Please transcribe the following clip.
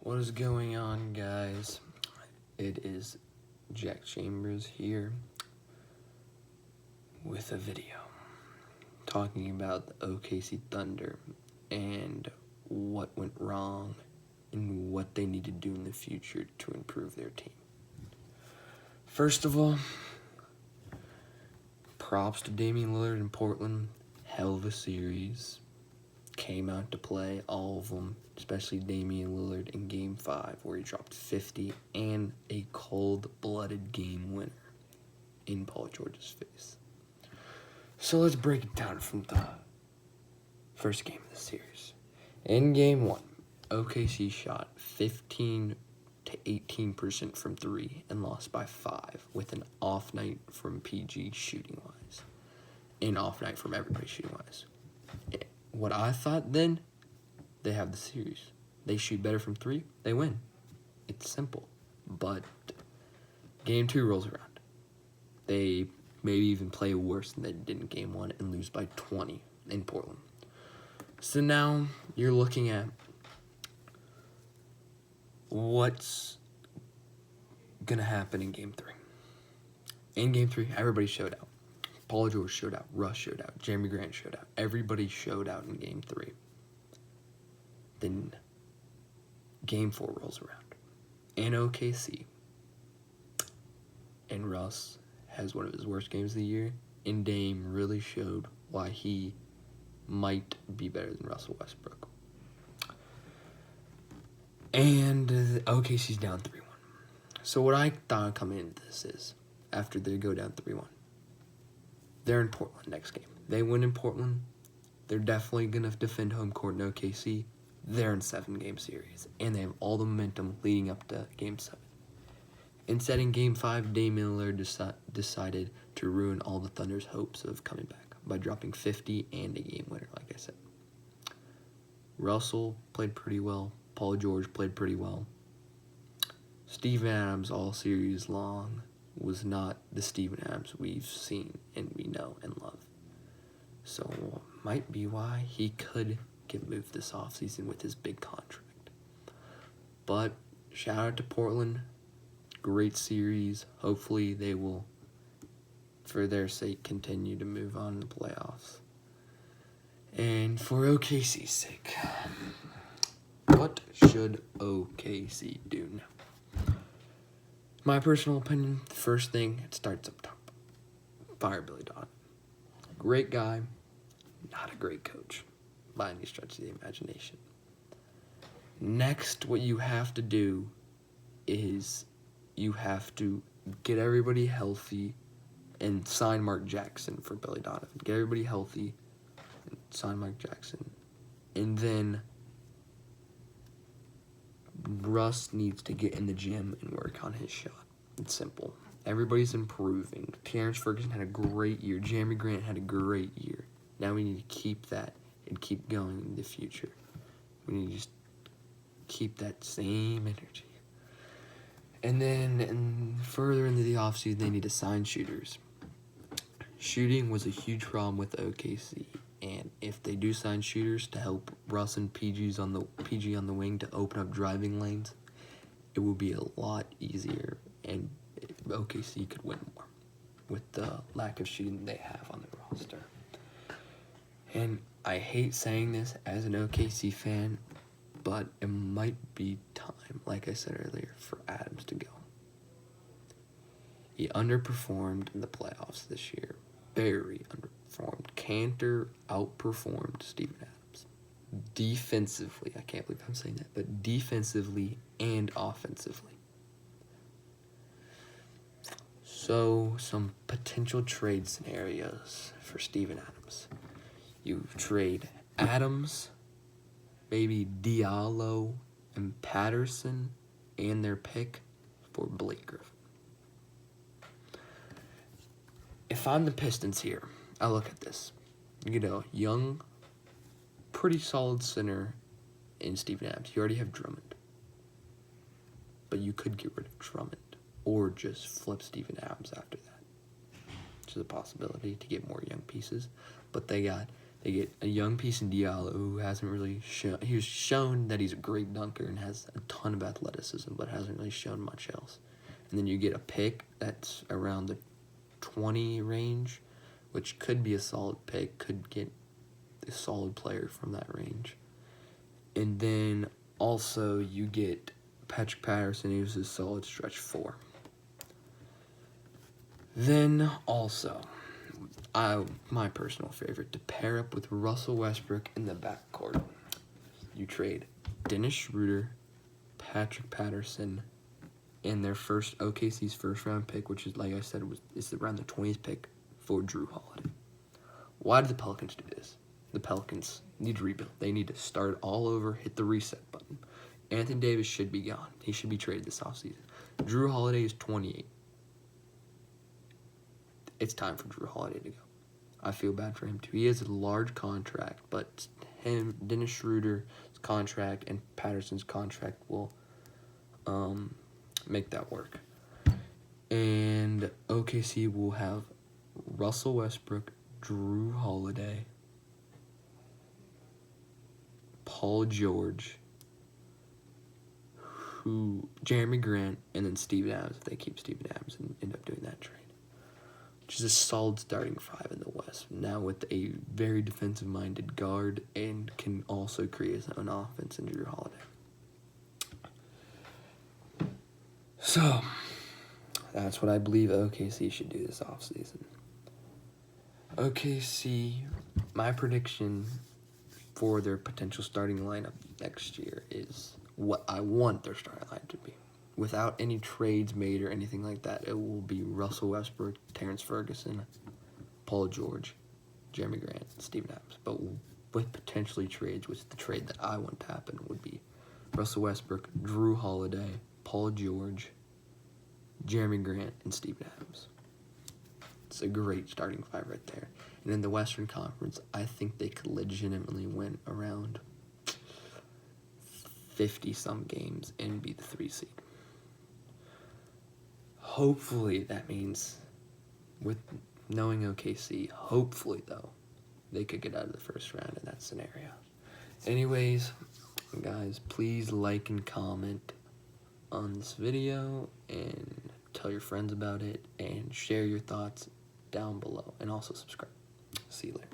What is going on, guys? It is Jack Chambers here with a video talking about the OKC Thunder and what went wrong and what they need to do in the future to improve their team. First of all, props to Damian Lillard in Portland. Hell of a series. Came out to play, all of them, especially Damian Lillard in Game 5, where he dropped 50 and a cold-blooded game winner in Paul George's face. So let's break it down from the first game of the series. In Game 1, OKC shot 15 to 18% from 3 and lost by 5 with an off night from PG shooting-wise. An off night from everybody shooting-wise. What I thought then, they have the series. They shoot better from 3, they win. It's simple. But Game 2 rolls around. They maybe even play worse than they did in Game 1 and lose by 20 in Portland. So now you're looking at what's going to happen in Game 3. In Game 3, everybody showed out. Paul George showed out, Russ showed out, Jeremy Grant showed out. Everybody showed out in Game 3. Then Game 4 rolls around. In OKC. And Russ has one of his worst games of the year. And Dame really showed why he might be better than Russell Westbrook. And OKC's down 3-1. So what I thought coming into this is, after they go down 3-1, they're in Portland next game. They win in Portland. They're definitely going to defend home court in OKC. They're in 7-game series. And they have all the momentum leading up to Game 7. Instead, in Game 5, Damian Lillard decided to ruin all the Thunder's hopes of coming back by dropping 50 and a game winner, like I said. Russell played pretty well. Paul George played pretty well. Steven Adams all series long was not the Steven Adams we've seen and we know and love. So might be why he could get moved this offseason with his big contract. But shout out to Portland. Great series. Hopefully they will, for their sake, continue to move on in the playoffs. And for OKC's sake, what should OKC do now? My personal opinion, the first thing, it starts up top. Fire Billy Donovan. Great guy, not a great coach by any stretch of the imagination. Next, what you have to do is you have to get everybody healthy and sign Mark Jackson for Billy Donovan. Get everybody healthy and sign Mark Jackson. And then Russ needs to get in the gym and work on his shot. It's simple. Everybody's improving. Terrence Ferguson had a great year. Jeremy Grant had a great year. Now we need to keep that and keep going in the future. We need to just keep that same energy. And then further into the offseason, they need to sign shooters. Shooting was a huge problem with OKC. And if they do sign shooters to help Russ and PG on the wing to open up driving lanes, it will be a lot easier, and OKC could win more with the lack of shooting they have on the roster. And I hate saying this as an OKC fan, but it might be time, like I said earlier, for Adams to go. He underperformed in the playoffs this year. Very underperformed. Cantor outperformed Steven Adams. Defensively, I can't believe I'm saying that, but defensively and offensively. So, some potential trade scenarios for Steven Adams. You trade Adams, maybe Diallo and Patterson, and their pick for Blake Griffin. If I'm the Pistons here, I look at this. You get a young, pretty solid center in Steven Adams. You already have Drummond. But you could get rid of Drummond or just flip Steven Adams after that. Which is a possibility to get more young pieces. But they got They get a young piece in Diallo who hasn't really shown. He's shown that he's a great dunker and has a ton of athleticism, but hasn't really shown much else. And then you get a pick that's around the 20 range, which could be a solid pick, could get a solid player from that range. And then also you get Patrick Patterson, who's a solid stretch 4. Then also, my personal favorite, to pair up with Russell Westbrook in the backcourt. You trade Dennis Schroeder, Patrick Patterson, and their OKC's first round pick, which is, like I said, is around the 20th pick, for Drew Holiday. Why do the Pelicans do this? The Pelicans need to rebuild. They need to start all over, hit the reset button. Anthony Davis should be gone. He should be traded this offseason. Drew Holiday is 28. It's time for Drew Holiday to go. I feel bad for him too. He has a large contract, but Dennis Schroeder's contract and Patterson's contract will make that work. And OKC will have Russell Westbrook, Drew Holiday, Paul George, Jeremy Grant, and then Steven Adams if they keep Steven Adams and end up doing that trade. Which is a solid starting 5 in the West. Now with a very defensive-minded guard and can also create his own offense in Drew Holiday. So, that's what I believe OKC should do this offseason. OKC, my prediction for their potential starting lineup next year is what I want their starting lineup to be. Without any trades made or anything like that, it will be Russell Westbrook, Terrence Ferguson, Paul George, Jeremy Grant, Steven Adams. But with potentially trades, which the trade that I want to happen would be Russell Westbrook, Drew Holiday, Paul George, Jeremy Grant, and Steven Adams. It's a great starting 5 right there. And in the Western Conference, I think they could legitimately win around 50-some games and be the 3 seed. Hopefully, that means, with knowing OKC, hopefully, though, they could get out of the first round in that scenario. Anyways, guys, please like and comment on this video and tell your friends about it and share your thoughts down below. And also subscribe. See you later.